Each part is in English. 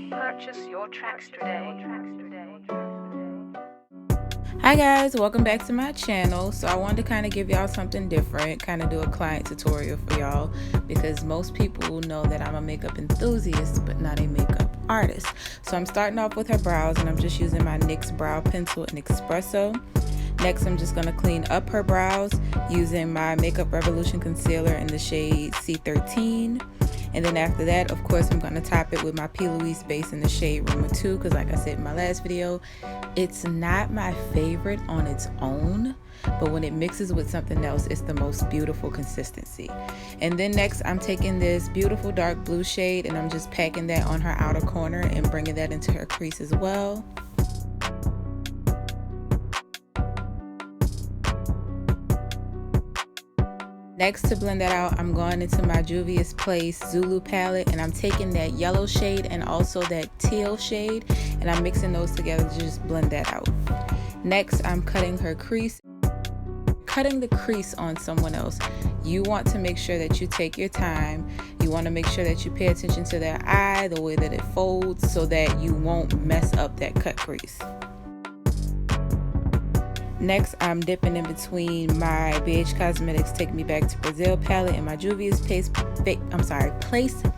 Purchase your tracks today. Hi guys, welcome back to my channel. So I wanted to kind of give y'all something different, kind of do a client tutorial for y'all, because most people know that I'm a makeup enthusiast but not a makeup artist. So I'm starting off with her brows, and I'm just using my NYX brow pencil in Espresso. Next, I'm just going to clean up her brows using my Makeup Revolution concealer in the shade C13. And then after that, of course, I'm going to top it with my P. Louise base in the shade Rumor 2, because like I said in my last video, it's not my favorite on its own, but when it mixes with something else, it's the most beautiful consistency. And then next, I'm taking this beautiful dark blue shade, and I'm just packing that on her outer corner and bringing that into her crease as well. Next, to blend that out, I'm going into my Juvia's Place Zulu palette, and I'm taking that yellow shade and also that teal shade, and I'm mixing those together to just blend that out. Next, I'm cutting her crease. Cutting the crease on someone else, you want to make sure that you take your time. You want to make sure that you pay attention to their eye, the way that it folds, so that you won't mess up that cut crease. Next, I'm dipping in between my BH Cosmetics Take Me Back to Brazil palette and my Juvia's Place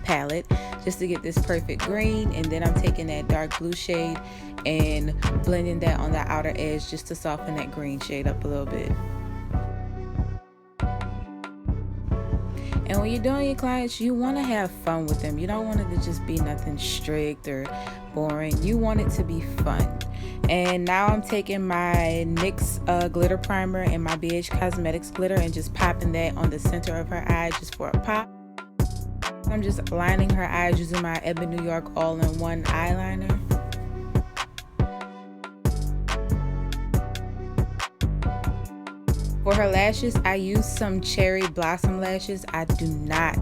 palette, just to get this perfect green. And then I'm taking that dark blue shade and blending that on the outer edge just to soften that green shade up a little bit. And when you're doing your clients, you want to have fun with them. You don't want it to just be nothing strict or boring. You want it to be fun. And now I'm taking my NYX glitter primer and my BH Cosmetics glitter and just popping that on the center of her eye just for a pop. I'm just lining her eyes using my Ebin New York all-in-one eyeliner. For her lashes, I used some Cherry Blossom lashes. I do not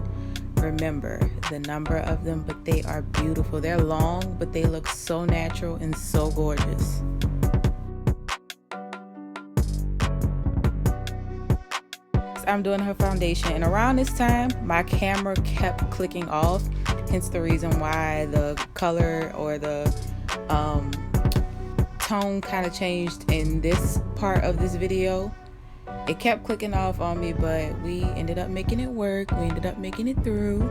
remember the number of them, but they are beautiful. They're long, but they look so natural and so gorgeous. I'm doing her foundation, and around this time my camera kept clicking off, hence the reason why the color or the tone kind of changed in this part of this video. It kept clicking off on me, but we ended up making it work. We ended up making it through.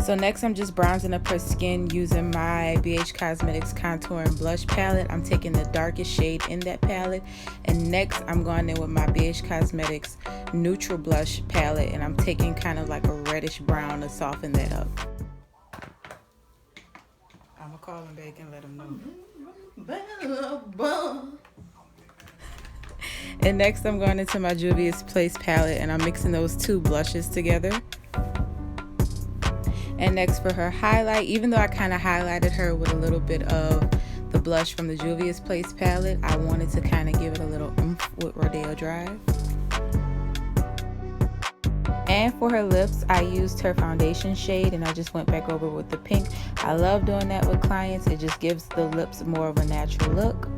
So next, I'm just bronzing up her skin using my BH Cosmetics Contour and Blush palette. I'm taking the darkest shade in that palette. And next, I'm going in with my BH Cosmetics Neutral Blush palette, and I'm taking kind of like a reddish brown to soften that up. I'm gonna call him back and let him know. And next, I'm going into my Juvia's Place palette, and I'm mixing those two blushes together. And next, for her highlight, even though I kind of highlighted her with a little bit of the blush from the Juvia's Place palette, I wanted to kind of give it a little oomph with Rodeo Drive. And for her lips, I used her foundation shade, and I just went back over with the pink. I love doing that with clients. It just gives the lips more of a natural look.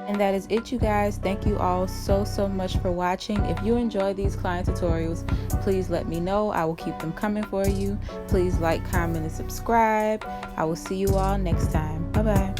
And that is it, you guys. Thank you all so much for watching. If you enjoy these client tutorials, please let me know. I will keep them coming for you. Please like, comment, and subscribe. I will see you all next time. Bye bye.